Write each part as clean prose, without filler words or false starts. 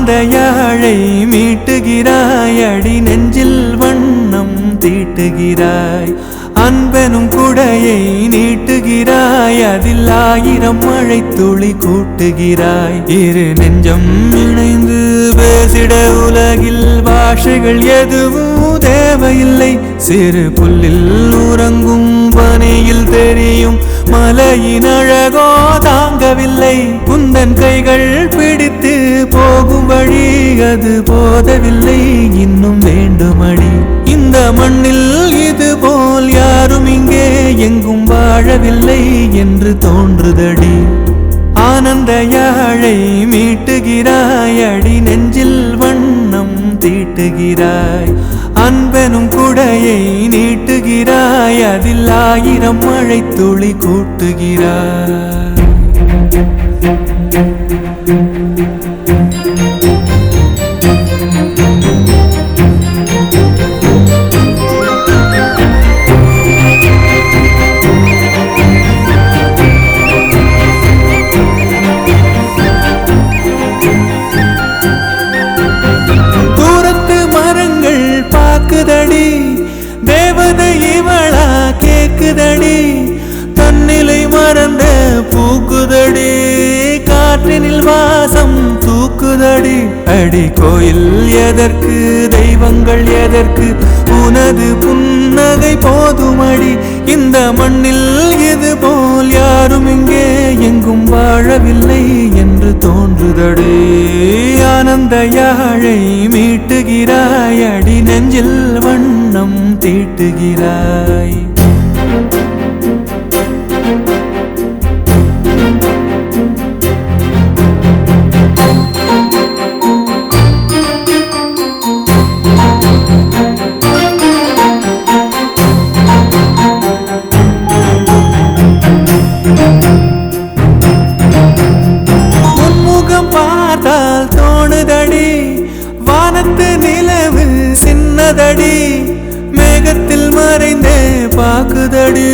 ஆனந்த யாழை மீட்டுகிறாய், அடி நெஞ்சில் வண்ணம் தீட்டுகிறாய். அன்பெனும் குடையை நீட்டுகிறாய், அதில் 1000 மழை துளி கூட்டுகிறாய். இரு நெஞ்சம் இணைந்து பேசிட உலகில் பாஷைகள் எதுவும் தேவையில்லை. சிறு புல்லில் உறங்கும் பனியில் தெரியும் மலையின் அழகோ தாங்கவில்லை. குந்தன் கைகள் பிடித்து போகும் வழி அது போதவில்லை, இன்னும் வேண்டுமடி. இந்த மண்ணில் இது போல் யாரும் இங்கே எங்கும் வாழவில்லை என்று தோன்றுதடி. ஆனந்த யாழை மீட்டுகிறாய், அடி நெஞ்சில் வண்ணம் தீட்டுகிறாய். அன்பெனும் குடையை நீட்டுகிறாய், அதில் 1000 மழை துளி கூட்டுகிறாய். தேவதை இவளா கேக்குதடி, தன்னிலை மறந்த பூக்குதடி. காற்றினில் வாசம் தூக்குதடி. அடி கோயில் எதற்கு, தெய்வங்கள் எதற்கு, உனது புன்னகை போதுமடி. இந்த மண்ணில் இது போல் யாரும் இங்கே எங்கும் வாழவில்லை என்று தோன்றுதடி. ஆனந்த யாழை மீட்டுகிறாய், அடி நெஞ்சில் வண்ணம் தீட்டுகிறாய். பார்த்தால் தோணுதடி, வானத்து நிலவு சின்னதடி. மேகத்தில் மறைந்தே பாக்குதடி,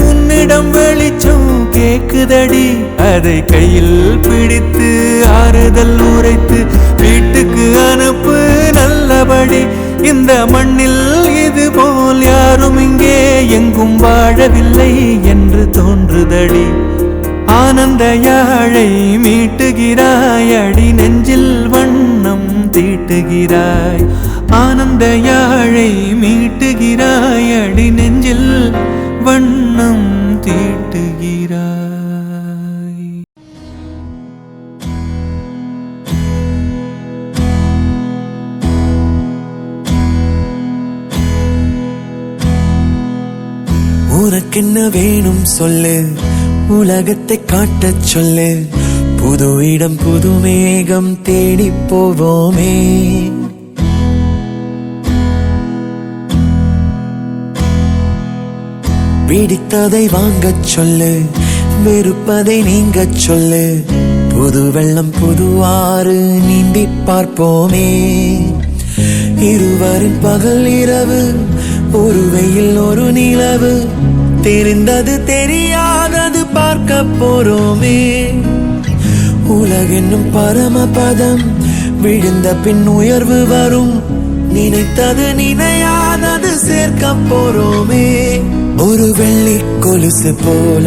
உன்னிடம் வெளிச்சம் கேக்குதடி. அதை கையில் பிடித்து ஆறுதல் உரைத்து வீட்டுக்கு அனுப்பு நல்லபடி. இந்த மண்ணில் இது போல் யாரும் இங்கே எங்கும் வாழவில்லை என்று தோன்றுதடி. ஆனந்த யாழை மீட்டுகிறாய், அடி நெஞ்சில் வண்ணம் தீட்டுகிறாய். ஆனந்த யாழை மீட்டுகிறாய், அடி நெஞ்சில் வண்ணம் தீட்டுகிறாய். உனக்கென்ன வேணும் சொல்லு, உலகத்தை காட்டச் சொல்லு. புது இடம் புது மேகம் தேடி போவோமே. பிடித்ததை வாங்கச் சொல்லு, வெறுப்பதை நீங்கச் சொல்லு. புது வெள்ளம் புது ஆறு நீந்தி பார்ப்போமே. இருவரின் பகல் இரவு, ஒரு வெயில் ஒரு நிலவு. தெரிந்தது தெரியாதது பார்க்க போறோமே. உலகென்னும் பரமபதம், விழுந்த பின் உயர்வு வரும். நினைத்தது நினையாதது சேர்க்க போறோமே. ஒரு வெள்ளி கொலுசு போல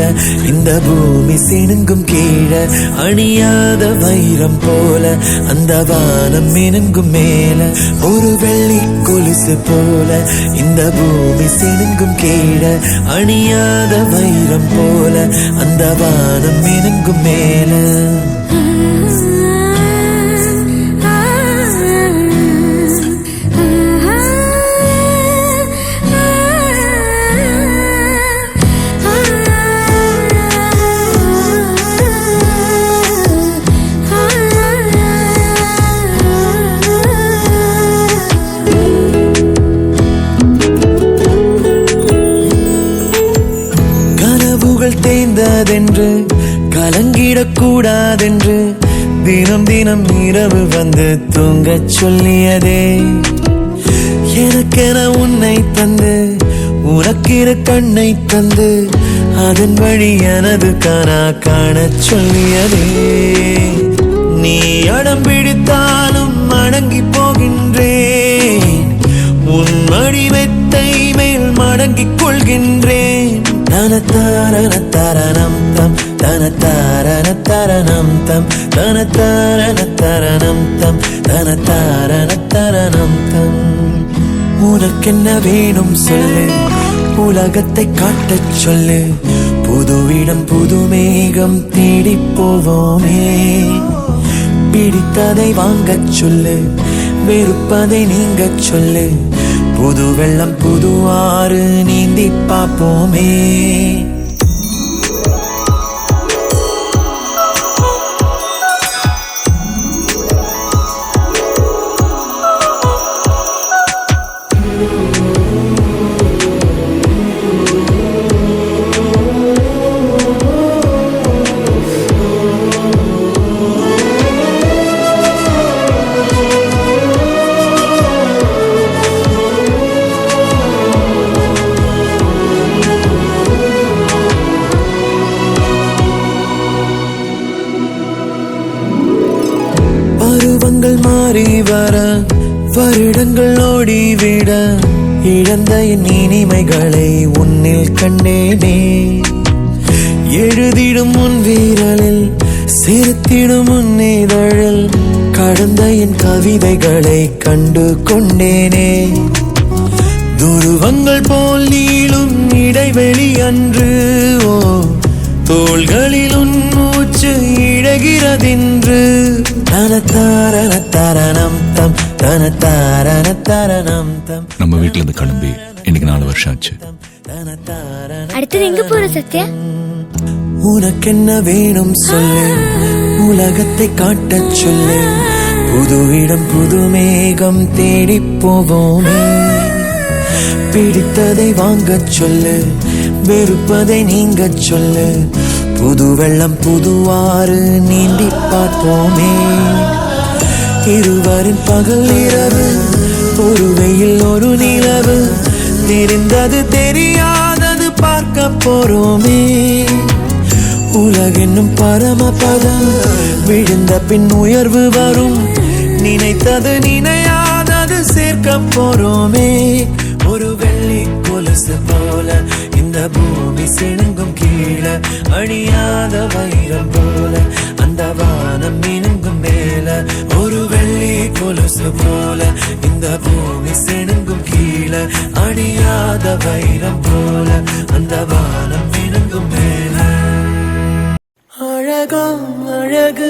இந்த பூமி சினுங்கும் கீழே, அணியாத வைரம் போல அந்த வானம் மினுங்கும் மேல. ஒரு வெள்ளி கொலுசு போல இந்த பூமி சினுங்கும் கீழே, அணியாத வைரம் போல அந்த வானம் மினுங்கும் மேல. தேய்ந்ததென்று கலங்கிடக்கூடாதென்று தினம் தினம் இரவு வந்து தூங்கச் சொல்லியதே. எனக்கென உன்னை தந்து உனக்கிரு கண்ணை தந்து அதன் வழி எனது கனா காணச் சொல்லியதே. நீ அடம் பிடித்தால் மடிமெத்தை மேல் மடங்கிக் கொள்கின்றேன். தனத்தாரணம் தம் தனத்தாரணம் தம் தனத்தாரணம் தம் தனத்தாரணம் தம். உனக்கென்ன வேணும் சொல்லு, உலகத்தை காட்டச் சொல்லு. புதுவிடம் புது மேகம் தேடி போவோமே. பிடித்ததை வாங்கச் சொல்லு, வெறுப்பதை நீங்கச் சொல்லு. புது வெள்ளம் புது ஆறு நீந்தி பார்ப்போமே. பருவங்கள் மாறி வர வருடங்கள் ஓடிவிட இழந்த என் இனிமைகளை உன்னில் கண்டேனே. எழுதிடும் உன் வீரலில் சிரித்திடும் உன் இதழில் கடந்த என் கவிதைகளை கண்டு கொண்டேனே. துருவங்கள் போல் நீளும் இடைவெளி அன்று ஓ தோள்களில் உன் மூச்சு இழகிறதென்று. தனத்தாரணம் தம் தனத்தாரணம் தம். நம்ம வீட்டுல இருந்து கிளம்பி இன்னைக்கு 4 வருஷம் ஆச்சு. அடுத்தது எங்க போற சத்யா? உனக்கென்ன வேணும் சொல்லு, உலகத்தை காட்டச் சொல்லு. புதுவிடம் புது மேகம் தேடி போவோமே. பிடித்ததை வாங்கச் சொல்லு, வெறுப்பதை நீங்கச் சொல்லு. புது வெள்ளம் புது ஆறு நீந்தி பார்ப்போமே. இருவரின் பகல் இரவு, ஒரு வெயில் ஒரு நிலவு. தெரிந்தது தெரியாதது பார்க்க போறோமே. உலகென்னும் பரமபதம், விழுந்த பின் உயர்வு வரும். நினைத்தது நினையாதது சேர்க்க போறோமே. ஒரு வெள்ளி கொலுசு போல இந்த பூமி சிணுங்கும் கீழே. அழியாத வைரம் போல அந்த வானம் மினுங்கும் மேல. ஒரு வெள்ளி கொலுசு போல இந்த பூமி சிணுங்கும் கீழே. அழியாத வைரம் போல அந்த வானம் மினுங்கும் மேல. அழகோ அழகு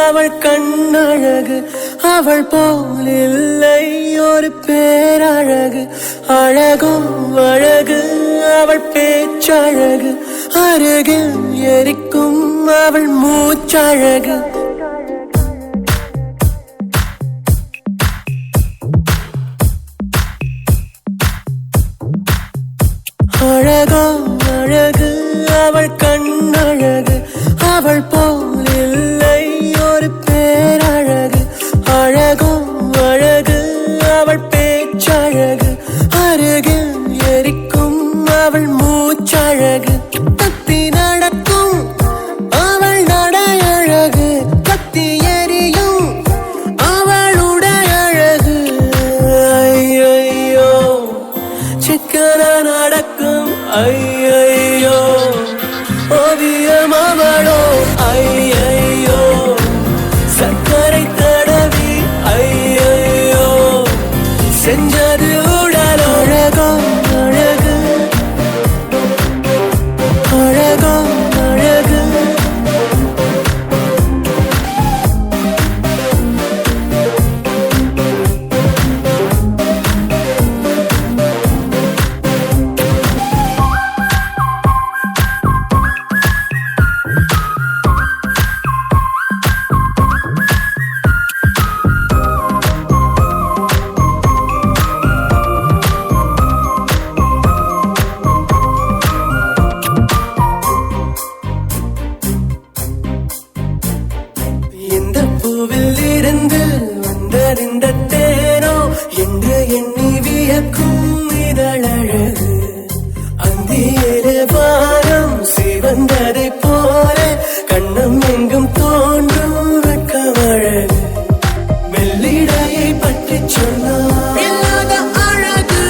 அவள் கண்ணழகு, அவள் போல் இல்லை ஒரு பேரழகு. அழகோ அழகு அவள் பேச்சழகு, அருகில் எரிக்கும் அவள் மூச்சழகு. அழகோ அழகு அவள் கண்ணழகு, அவள் போல் இல்லை ஒரு பேரழகு. அழகோ அழகு அவள் பேச்சழகு, அருகில் எரிக்கும் அவள் மூச்சழகு. தத்தி நடக்கும் அவள் நடையழகு, கத்தி எரியும் அவளுடைய அழகு. ஐயோ சிக்கன நடக்கும் ஐயோ ஓவியம் அவளோ. ஐயோ சக்கரை தடவி ஐயோ செஞ்சது உடலோ. அழகோ அழகு அழகோ அழகு. இந்த பூவில் இருந்து வந்தறிந்த தேனோ என்று எண்ணி வியக்கும் இதழழகு. அந்தியிலே வானம் சிவந்ததை போல கண்ணம் எங்கும் தோன்றும் வெட்கமழகு. வெள்ளிடையை பற்றி சொன்னார் இல்லாத அழகு,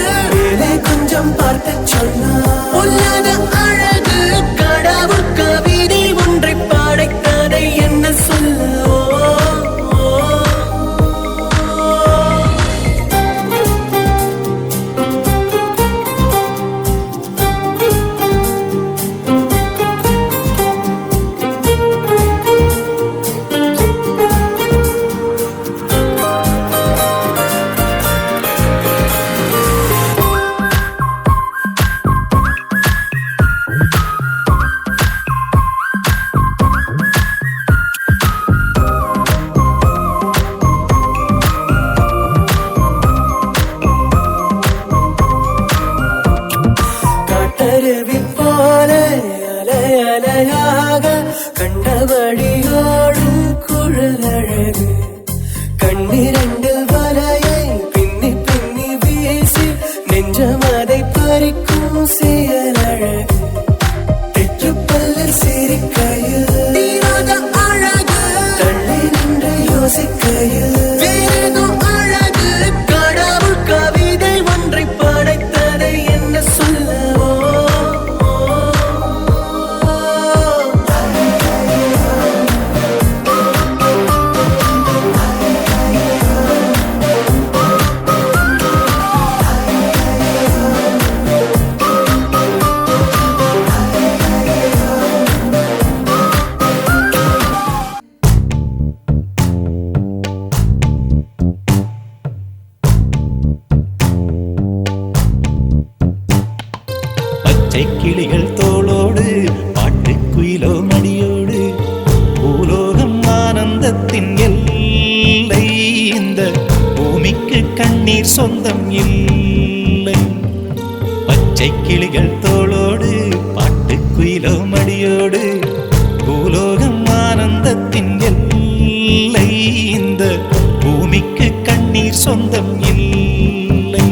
கண்டபடியோடும் குழலழகு கண்ணிரண்டில் வரையை பின்னி பின்னி வீசி நெஞ்சமதை பறிக்கும் செயலழகு தெற்றுப்பல்லில் சிரிக்கையில் அழகு தள்ளி நின்று யோசிக்கையில் வேறேதும் அழகு கடவுள் கவிதை ஒன்றை படைத்ததை என்ன சொல்லவோ கிளிகள் தோளோடு பாட்டுக்குயிலோ மடியோடு பூலோகம் ஆனந்தத்தின் எல்லை இந்த பூமிக்கு கண்ணீர் சொந்தம் இல்லை பச்சை கிளிகள் தோளோடு பாட்டுக்குயிலோ மடியோடு பூலோகம் ஆனந்தத்தின் எல்லை இந்த பூமிக்கு கண்ணீர் சொந்தம் இல்லை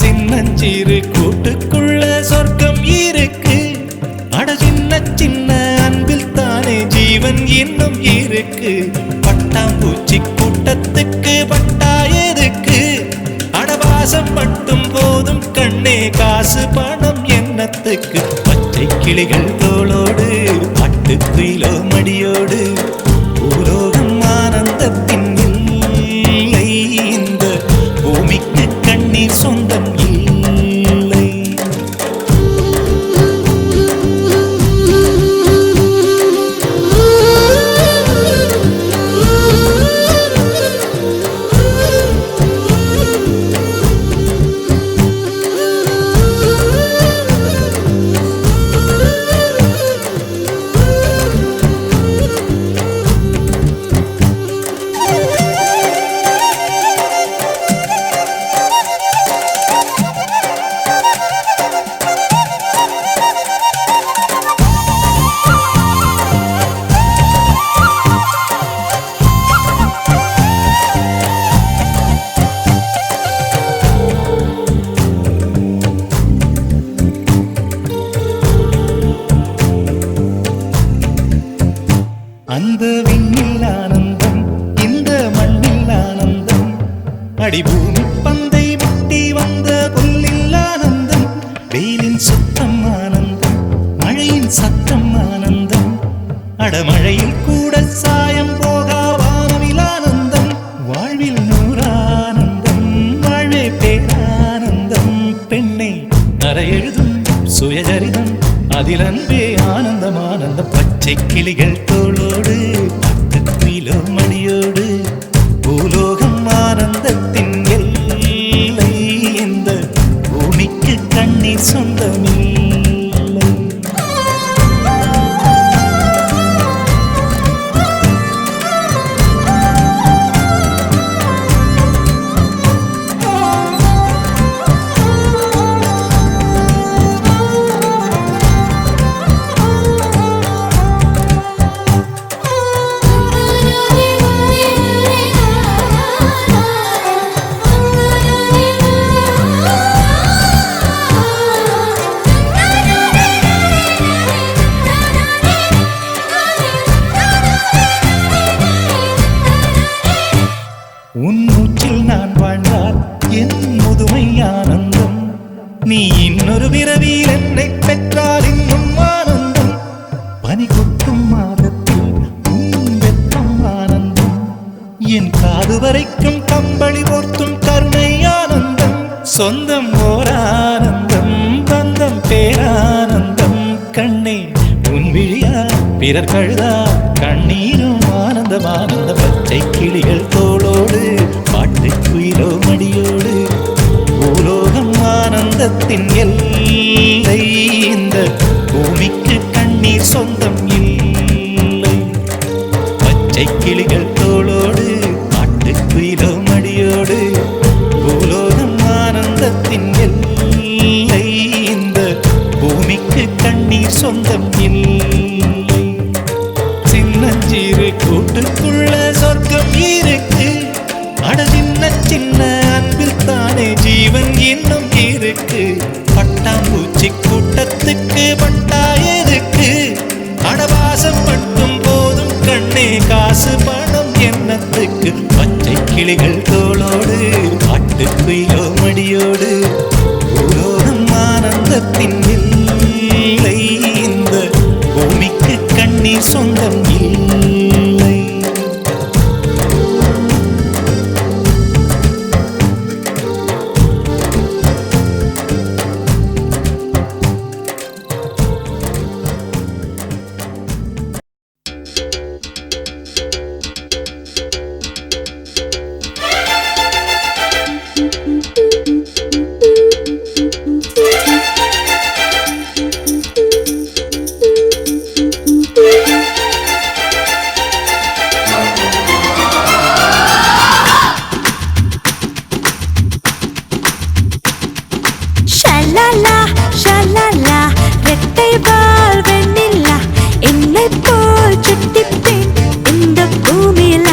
சின்னஞ்சிறு கூட்டுக்குள்ள சொர்க்கம் இருக்கு அட சின்ன சின்ன அன்பில் தானே ஜீவன் இன்னும் இருக்கு பட்டாம்பூச்சி கூட்டத்துக்கு பட்டா எதுக்கு அடவாசம் மட்டும் போதும் கண்ணே காசு பணம் என்னத்துக்கு பச்சை கிளிகள் தோளோடு பட்டுக்குயிலோ மடியோடு பூலோகம் ஆனந்தத்தின் இல்லை இந்த பூமிக்கு கண்ணீர் சொந்தம் இல்லை அந்த விண்ணில் ஆனந்தம் இந்த மண்ணில் ஆனந்தம் அடிபூமி பந்தை முட்டி வந்த புல்லில் ஆனந்தம் வெயிலின் சுத்தம் ஆனந்தம் மழையின் சத்தம் ஆனந்தம் அடமழையில் கூட சாயம் போகா வானவில் ஆனந்தம் வாழ்வில் நூறானந்தம் வாழ்வே பேரானந்தம் பெண்ணை அறை எழுதும் சுயசரிதம் அதில் அன்பே ஆனந்தம் ஆனந்தம் பச்சை கிளிகள் தோளோடு பட்டுக்குயிலோ மடியோடு பூலோகம் ஆனந்தத்தின் எல்லை இந்த பூமிக்கு கண்ணீர் சொந்தமில்லை உன் மூச்சில் நான் வாழ்ந்தால் என் முதுமை ஆனந்தம் நீ இன்னொரு பிறவியில் என்னை பெற்றால் இன்னும் ஆனந்தம் பனி கொட்டும் மாதத்தில் உன் வெப்பம் ஆனந்தம் என் காது வரைக்கும் கம்பளி போர்த்தும் கருணை ஆனந்தம் சொந்தம் ஓர் ஆனந்தம் பந்தம் பேரானந்தம் கண்ணே உன் விழியா பிறர் கழுதா கண்ணீரும் ஆனந்தம் ஆனந்த பச்சை கிளிகள் தோளோடு பாட்டுக்குயிலோ மடியோடு பூலோகம் ஆனந்தத்தின் எல்லை இந்த பூமிக்கு கண்ணீர் சொந்தம் இல்லை பச்சை கிளிகள் தோளோடு பாட்டுக்குயிலோ மடியோடு பூலோகம் ஆனந்தத்தின் எல்லை இந்த பூமிக்கு கண்ணீர் சொந்தம் இல்லை கூட்டுக்குள்ள சொர்க்கம் இருக்கு. அட சின்ன சின்ன அன்பில் தானே ஜீவன் இன்னும் இருக்கு. பட்டாம்பூச்சி கூட்டத்துக்கு பட்டா எதுக்கு? அடவாசம் மட்டும் போதும் கண்ணே, காசு பணம் என்னத்துக்கு? பச்சை கிளிகள் தோளோடு காட்டுக்குயிலோ மடியோடு ஓரோடும் ஆனந்தத்தின் இல்லை. இந்த பூமிக்கு கண்ணீர் சொந்தம் இல்லை. ஷலலா ஷலலா ரெட்டை வால் வெண்ணிலா என்னை போல் சுட்டிப்பேன் இந்த பூமியில.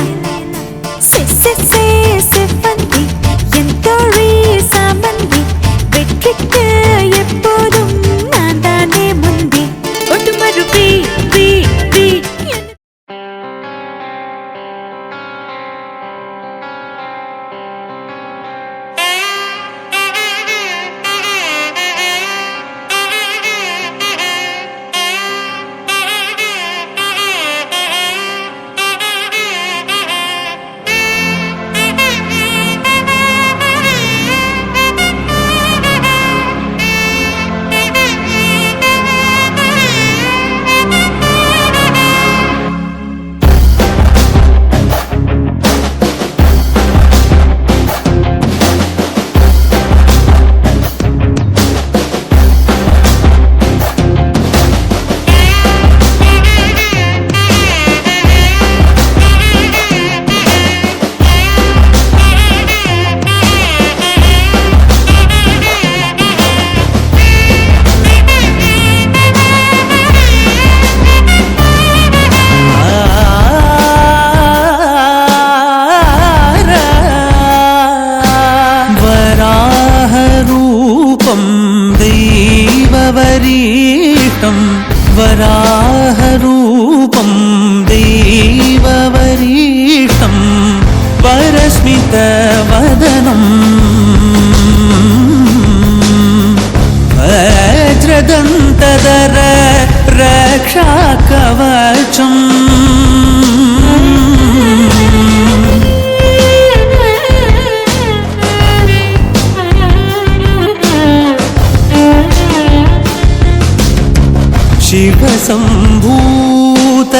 செவ்வந்தி என் தோழி சாமந்தி, வெற்றிக்கு எப்போதும் நான் தானே முந்தி. ஒட்டுமரு பி பி பி दैववरीष्टं वराहरूपं दैववरीष्टं वरस्मितवदनं वज्रदन्तधर रक्षाकवचम् शिवसम्भूत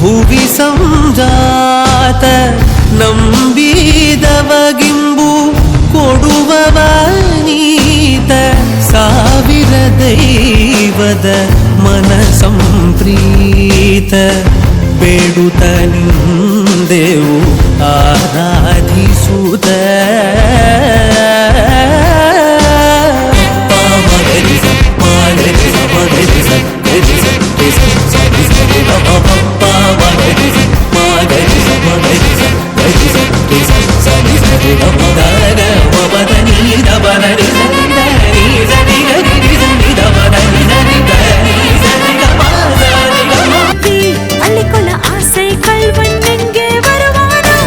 भुवि संजात नम्बिदवगिम्बु कोडुववनीत ಸಾವಿರ ದೈವದ ಮನಸಂಪ್ರೀತ ಬೇಡುತ್ತ ನಿಂದೆವು ಆರಾಧಿಸುತ್ತ அள்ளிக்கொள்ள ஆசை கள்வன் எங்கே வருவானோ?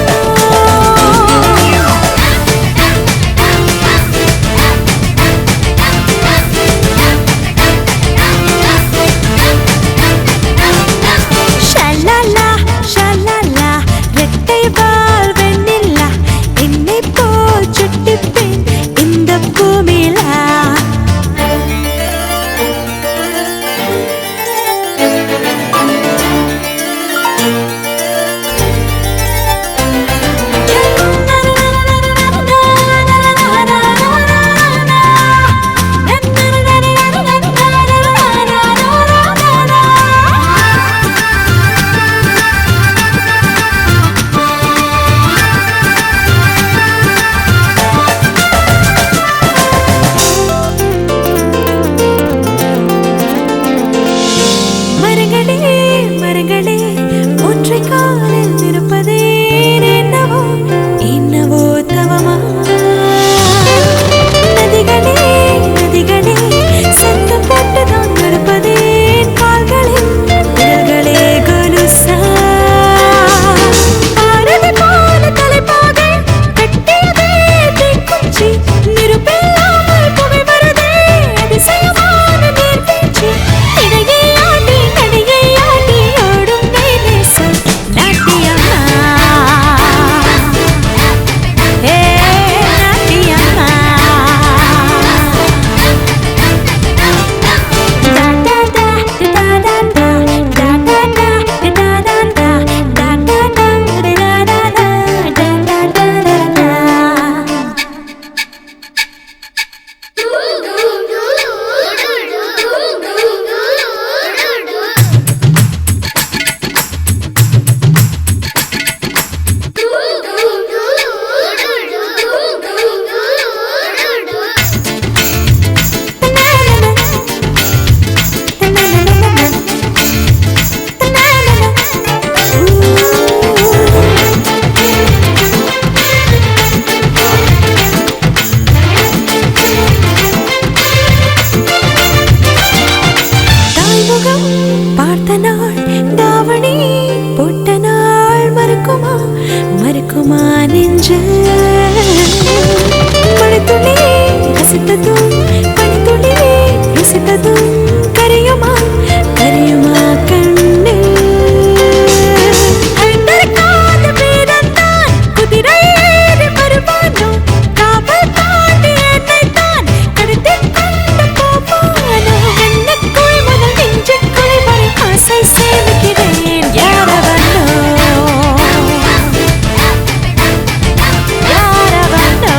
நெஞ்சு மழைத்துளி ரசித்ததும் பனித்துளி ருசித்ததும் கரையுமா கரையுமா கண்ணு அழகற்காத வீரன்தான் குதிரை ஏறி வருவானோ காவல் தாண்டி என்னைத்தான் கடத்திக் கொண்டு போவானோ கண்ணுக்குள் முதல் நெஞ்சுக்குள் வரை ஆசை சேமிக்கிறேன் யாரவனோ யாரவனோ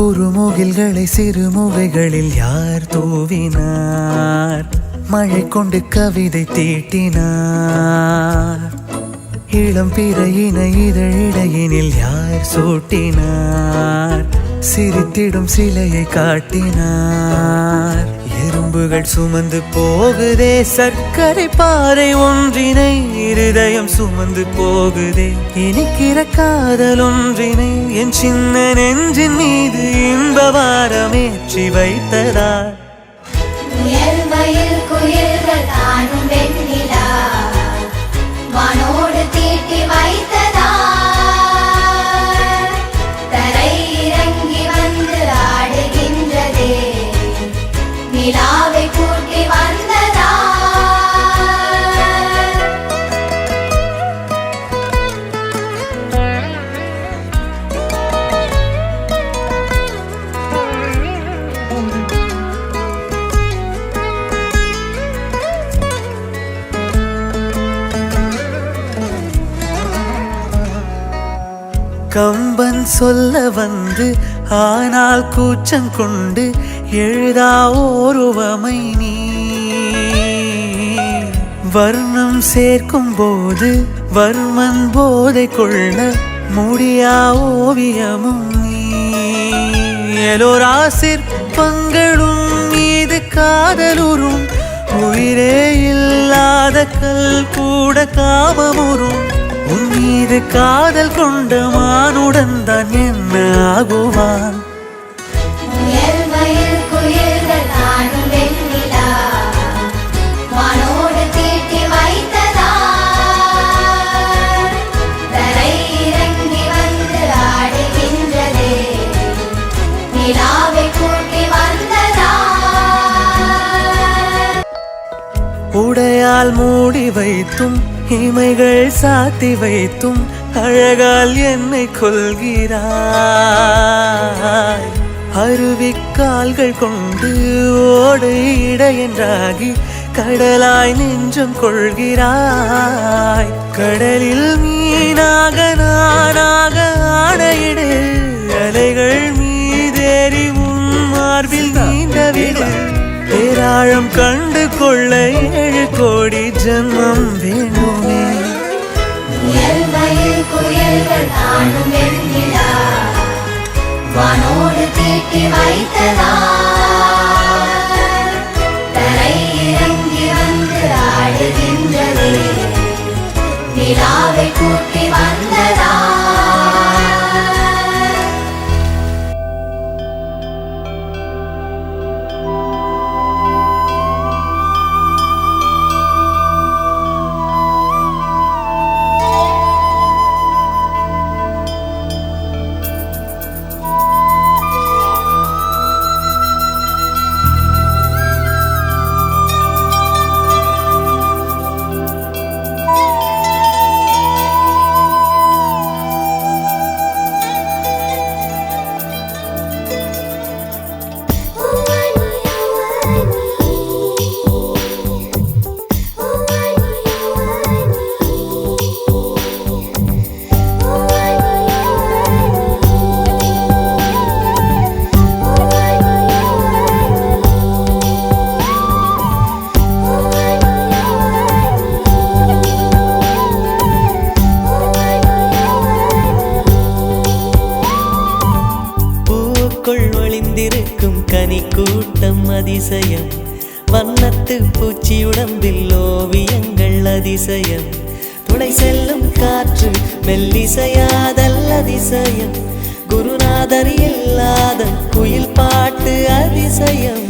குறுமுகில்களை சிறுமுகைகளில் யார் தூவினார்? மழை கொண்டு கவிதை தீட்டினார். இளம் பிறையின இதழிடையினில் யார் சூட்டினார்? சிரித்திடும் சிலையை காட்டினார். எறும்புகள் சுமந்து போகுதே சர்க்கரை பாறை ஒன்றினை, இருதயம் சுமந்து போகுதே இனிக்கிற காதல் ஒன்றினை. என் சின்ன நெஞ்சின் மீது இன்ப வாரமேற்றி வைத்ததார். முயல் மயில் குயில்கள் தானும் வெண்ணிலா வானோடு தீட்டி வைத்ததார். தரை இறங்கி வந்து ஆடுகின்றதே நிலாவை கூட்டி வந்ததார். கம்பன் சொல்ல வந்து ஆனால் கூச்சம் கொண்டு எழுதா ஓருவமை நீ. வர்ணம் சேர்க்கும் போது வர்மன் போதை கொள்ள முடியா ஓவியமும் நீ. எலோரா சிற்பங்களும் மீது காதலுறும், உயிரே இல்லாத கல் கூட காமமுறும். உன் மீது காதல் கொண்ட மானுடன் தான் என்ன ஆகுவான்? முயல் மயில் குயில்கள் தானும் வெண்ணிலா வானோடு தீட்டி வைத்ததார். தரை இறங்கி வந்து ஆடுகின்றதே நிலாவை கூட்டி வந்ததார். உடையால் மூடி வைத்தும் இமைகள் சாத்தி வைத்தும் அழகால் என்னை கொள்கிறாய். அருவிக்கால்கள் கொண்டு ஓடு இடையென்றாகி கடலாய் நெஞ்சம் கொள்கிறாய். கடலில் மீனாக நானாக ஆடையிடு, அலைகள் மீதேறி உன் மார்பில் நீண்டவிடு. பேராழம் கண்டு கொள்ள 7 கோடி ஜன்மம் வேண்டுமே. முயல் மயில் குயில்கள் தானும் வெண்ணிலா வானோடு தீட்டி வைத்ததார். தரை இறங்கி வந்து ஆடுகின்றதே நிலாவை கூட்டி வந்ததார். கனி கூட்டம் அதிசயம், வண்ணத்து பூச்சி உடம்பில் ஓவியங்கள் அதிசயம். துளை செல்லும் காற்று மெல்லிசையாதல் அதிசயம், குருநாதர் இல்லாத குயில் பாட்டு அதிசயம்.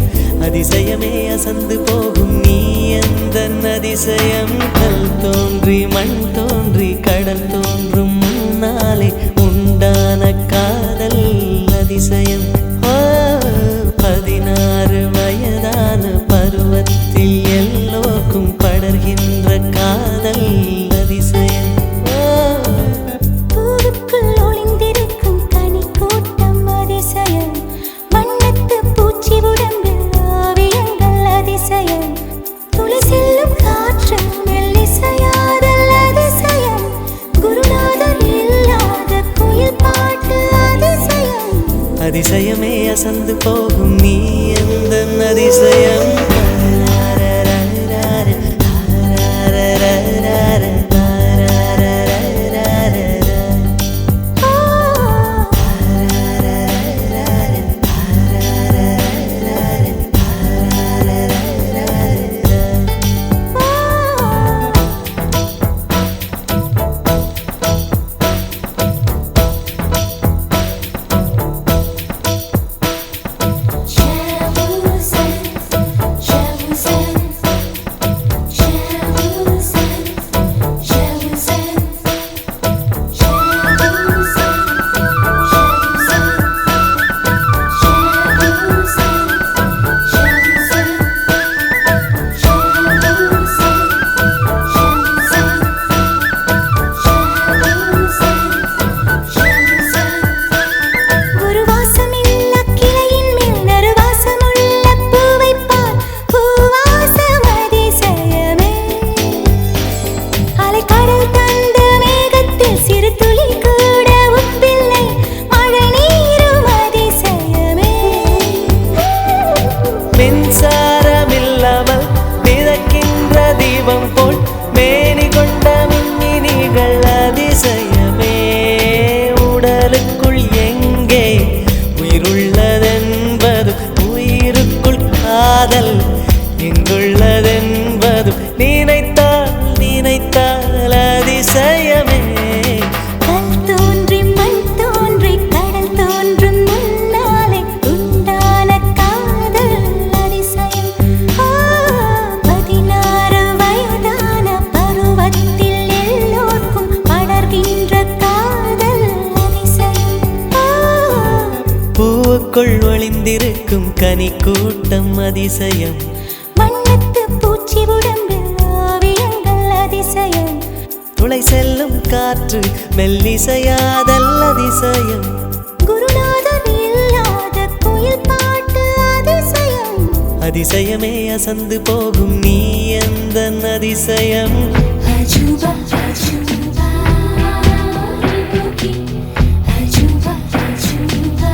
அதிசயமே அசந்து போகும் நீ எந்த அதிசயம். கல் தோன்றி மண் தோன்றி கடல் தோன்றும் முன்னாலே உண்டான காதல் அதிசயம். 16 வயதான பருவத்தில் எல்லோருக்கும் படர்கின்ற காதல் அதிசயம். பூவுக்குள் ஒளிந்திருக்கும் கனி கூட்டம் அதிசயம், வண்ணத்து பூச்சி உடம்பில் ஓவியங்கள் அதிசயம். துளி செல்லும் காற்று மெல்லிசையாதல் அதிசயம், குருநாதர் இல்லாத குயில் பாட்டு அதிசயம். அதிசயம் அசந்து போகும் நீ எந்த அதிசயம் மின்சாரமில்லாமல் மிதக்கின்ற தீபம் போல் மேனி கொண்ட மின்மினிகள் அதிசயமே உடலுக்குள் எங்கே உயிருள்ளதென்பது உயிருக்குள் காதல் எங்குள்ளதென்பது நினைத்தால் நினைத்தால் அதிசயமே பூவுக்குள் ஒளிந்திருக்கும் கனி கூட்டம் அதிசயம் வண்ணத்து பூச்சி உடம்பில் ஓவியங்கள் அதிசயம் துளை செல்லும் காற்று மெல்லிசையாதல் அதிசயம் குருநாதர் இல்லாத குயில் பாட்டு அதிசயம் அதிசயமே அசந்து போகும் நீ எந்த அதிசயம் அஜூபா அஜூபா அஜூபா அஜூபா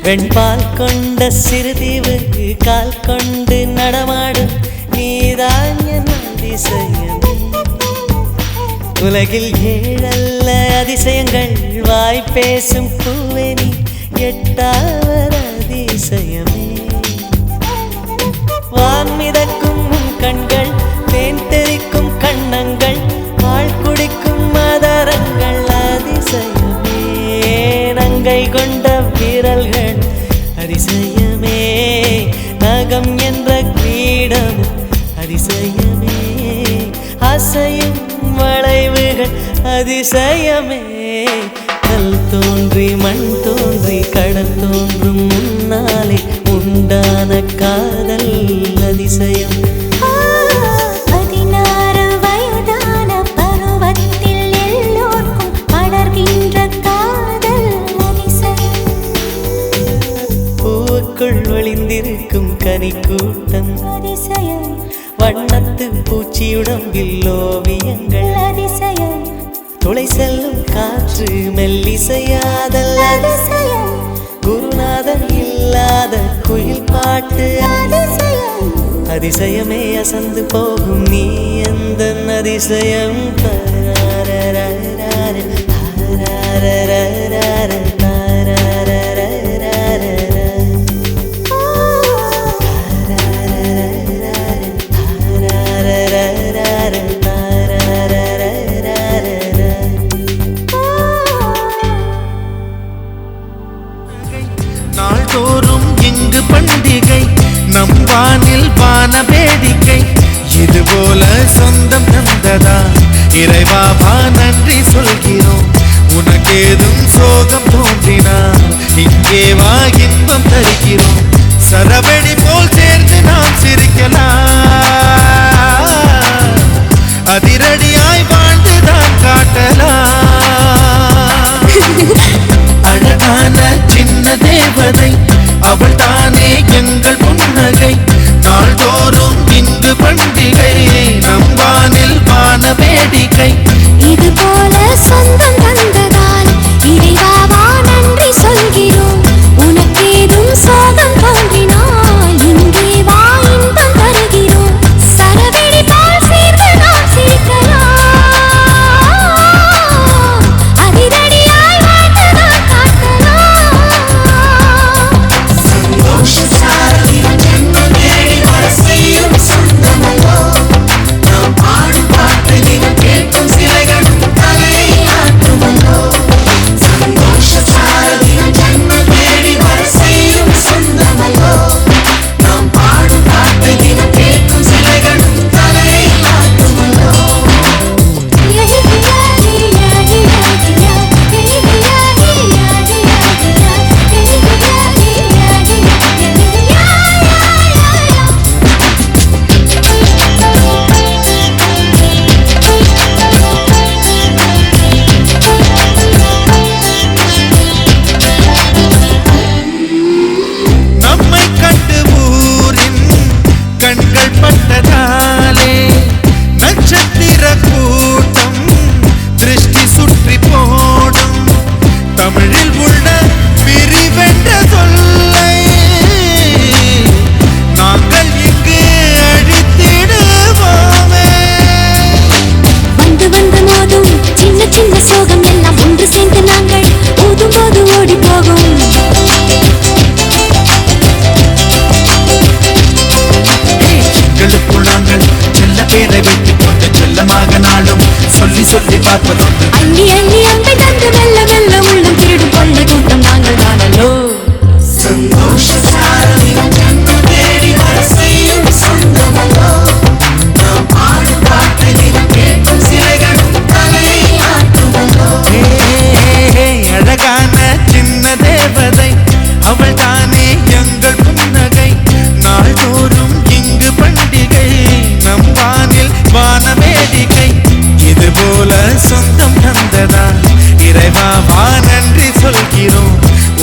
வெண்பால் கொண்ட சிறுதீவு கால் கொண்டு நடமாடும் நீதான் என் அதிசயம் உலகில் ஏழல்ல அதிசயங்கள் வாய் பேசும் பூவெனி எட்டாவது அதிசயமே வான் மிதக்கும் உன் கண்கள் தேன் தெறிக்கும் கண்ணங்கள் பால் குடிக்கும் மதரங்கள் அதிசயமே நங்கை கொண்ட விரல்கள் அதிசயமே நகம் என்ற கிரீடம் அதிசயமே அசையும் வளைவுகள் அதிசயமே கல் தோன்றி மண் தோன்றி கடல் தோன்றும் முன்னாலே உண்டான காதல் அதிசயம் 16 வயதான பருவத்தில் எல்லோர்க்கும் படர்கின்ற காதல் அதிசயம் பூவுக்குள் ஒளிந்திருக்கும் கனி கூட்டம் அதிசயம் வண்ணத்து பூச்சியுடம்பில் ஓவியங்கள் அதிசயம் துளை செல்லும் காற்று மெல்லிசையாதல் அதிசயம் குருநாதன் இல்லாத குயில் பாட்டு அதிசயம் அதிசயமே அசந்து போகும் நீ எந்த அதிசயம் நாள்தோறும் இங்கு பண்டிகை நம் வானில் வான வேடிக்கை இதுபோல சொந்தம் தந்ததா இறைவா நன்றி சொல்கிறோம் உனக்கு உனக்கேதும் சோகம் தோன்றினால் இங்கே வா இன்பம் தருகிறோம் சரவெடி போல் சேர்ந்து நாம் சிரிக்கலாம் அதிரடியாய் வாழ்ந்துதான் காட்டலாம் அழகான சின்ன தேவதை அவள் தானே எங்கள் புன்னகை நாள்தோறும் இங்கு பண்டிகை நம் வானில் வான வேடிக்கை இது போல சொந்தம் தந்ததால் இறைவாவா நன்றி சொல்கிறோம் உனக்கேதும் சோகம் தோன்றினால் இங்கே வா இன்பம் தருகிறோம் சரவெடி போல் சேர்ந்து நாம் சிரிக்கலாம் அதிரடியாய் வாழ்ந்துதான் காட்டலாம் சந்தோஷ சாரதியும் ஜென்மம் தேடி வர செய்யும் சொந்தமல்லோ நாம் பாடும் பாட்டை தினம் கேட்கும் சிலைகளும் தலையை ஆட்டுமல்லோ சந்தோஷ சாரதியும் ஜென்மம் தேடி வர செய்யும் சொந்தமல்லோ நாம் பாடும் பாட்டை தினம் கேட்கும் சிலைகளும் தலையை ஆட்டுமல்லோ நம்மை கண்டு ஊரின் கண்கள் பட்டதாலே நட்சத்திர கூட்டம் திருஷ்டி சுற்றி போடும் தமிழில் உள்ள பிரிவென்ற சொல்லை நாங்கள் இங்கு அழித்திடுவோமே வந்து வந்து மோதும் சின்ன சின்ன சோகம் எல்லாம் ஒன்று சேர்ந்து நாங்கள் ஊதும் போது ஓடி போகும் எங்களுக்குள் நாங்கள் செல்ல பேரை வைத்துக் கொண்டு செல்லமாக நாளும் சொல்லி சொல்லி பார்ப்பதொன்று அள்ளி அள்ளி அன்பை தந்து மெல்ல மெல்ல உள்ளம் திருடும் கொள்ள கூட்டம் நாங்கள் தானல்லோ சந்தோஷ சாரதியும் ஜென்மம் தேடி வர செய்யும் சொந்தமல்லோ நாம் பாடும் பாட்டை தினம் கேட்கும் சிலைகளும் தலையை ஆட்டுமல்லோ அழகான சின்ன தேவதை அவள் தானே எங்கள் புன்னகை நாள்தோறும் இங்கு பண்டிகை நம் வானில் வான வேடிக்கை இது போல சொந்தம் தந்ததா இறைவா வா நன்றி சொல்கிறோம்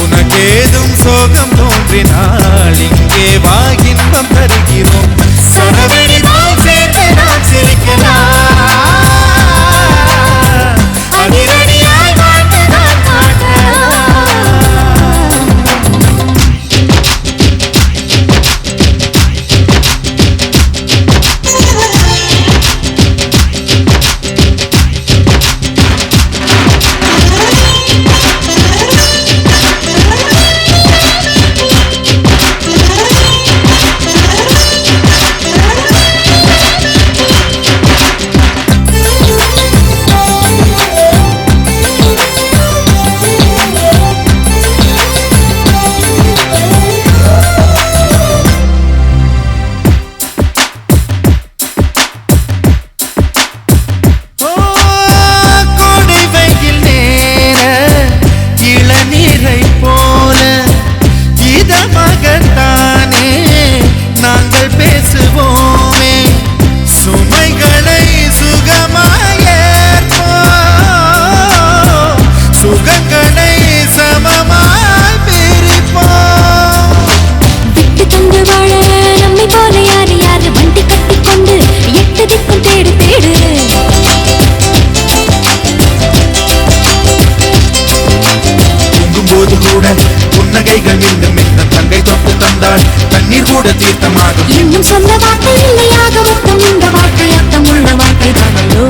உனக்கேதும் சோகம் தோன்றினால் இங்கே வா இன்பம் தருகிறோம் சரவெடி போல் சேர்ந்து நாம் சிரிக்கலாம் அதிரடியாய் வாழ்ந்துதான் காட்டலாம் கோடை வெயில் நேர இளநீரை போல இதமாகத்தானே நாங்கள் பேசுவோமே சுமைகளை சுகமாயேற்போம் சுகங்களை சமமாய் பிரிப்போம் விட்டு தந்து வாழ நம்மை போல யாரு யாரு வண்டி கட்டிக்கொண்டு எட்டு திக்கும் தேடு தேடு தூங்கும்போது கூட புன்னகைகள் மீண்டும் இந்த தங்கை தொட்டு தந்தாள் தண்ணீர் கூட தீர்த்தமாகும் இன்னும் சொன்ன வார்த்தை இல்லையாக மொத்தம் இந்த வாழ்க்கை அர்த்தம் உள்ள வாழ்க்கை தானல்லோ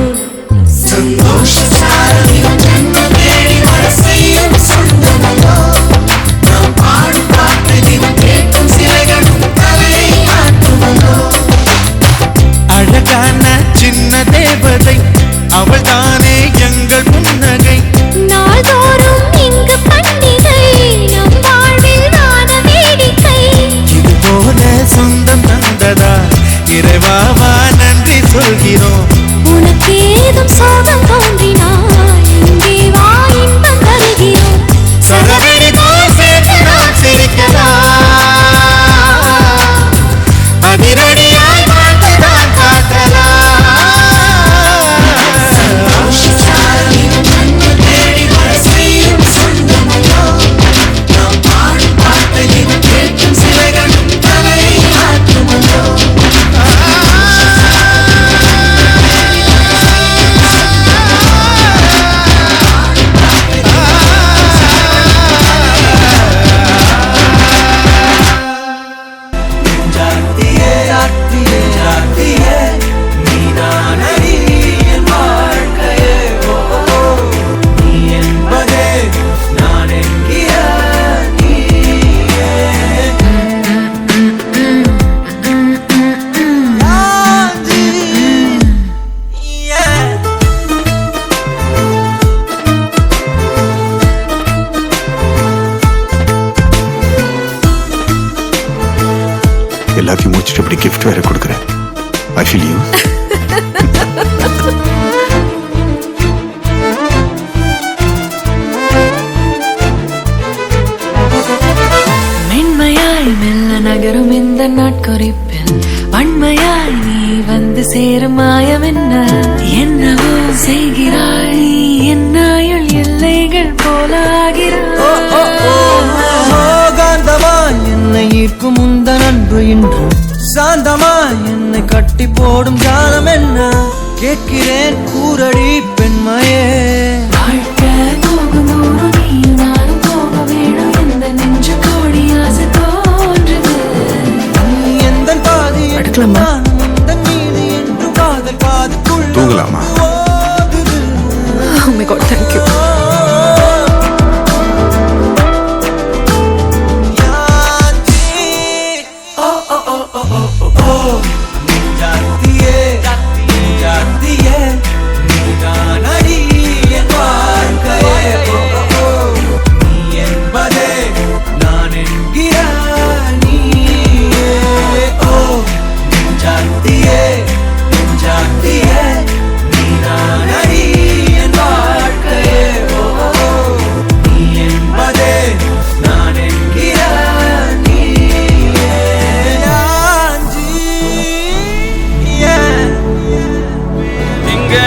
சந்தோஷ சாரதியும் ஜென்மம் தேடி வர செய்யும் சொந்தமல்லோ நாம் பாடும் பாட்டை தினம் கேட்கும் சிலைகளும் தலையை ஆட்டுமல்லோ அழகான சின்ன தேவதை அவள் தானே எங்கள் புன்னகை நாள்தோறும் இங்கு பண்டிகை நம் வாழ்வில் வான வேடிக்கை இது போல சொந்தம் தந்ததா எல்லாத்தையும் முடிச்சுட்டு இப்படி கிஃப்ட் வேற கொடுக்குறேன். I feel you. மென்மையாய் மெல்ல நகரும் இந்த நாட்குறிப்பில் வன்மையாய் நீ வந்து சேரும் மாயம் என்னவோ செய்கிறாய் நீ என்னாயுள் எல்லைகள் காந்தமாய் என்னை ஈர்க்கும் உந்த நண்பு இன்றும் சாந்தமாய் என்னை கட்டி போடும் ஜானம் என்ன கேட்கிறேன் கூரடி பெண்மையே. வாழ்க்கை போகும் தூரம் நீயும் நானும் போக வேணும் எந்த நெஞ்சு கோடி ஆசை தோன்றுது. நீ எந்த பாதி அடுக்கலாமா? எந்தன் மீது என்று காதல் பாதுக்குள் தூங்கலாமா? ஓடுது. Oh my God, thank you.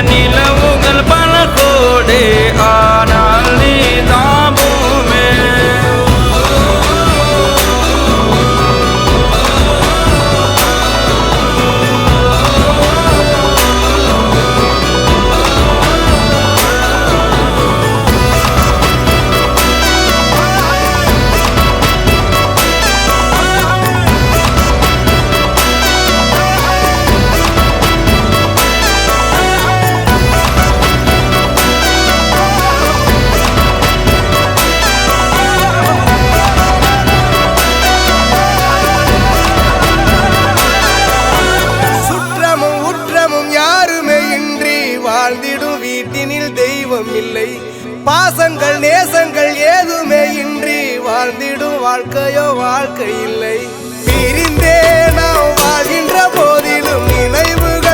நிலவுகள் பல கோடே ஆனால் நீ தாபுமே. வாழ்ந்திடும் வீட்டினில் தெய்வம் இல்லை. பாசங்கள் நேசங்கள் ஏதுமே இன்றி வாழ்ந்திடும் வாழ்க்கையோ வாழ்க்கை இல்லை. பிரிந்தே நாம் வாழ்கின்ற போதிலும் நினைவுகள்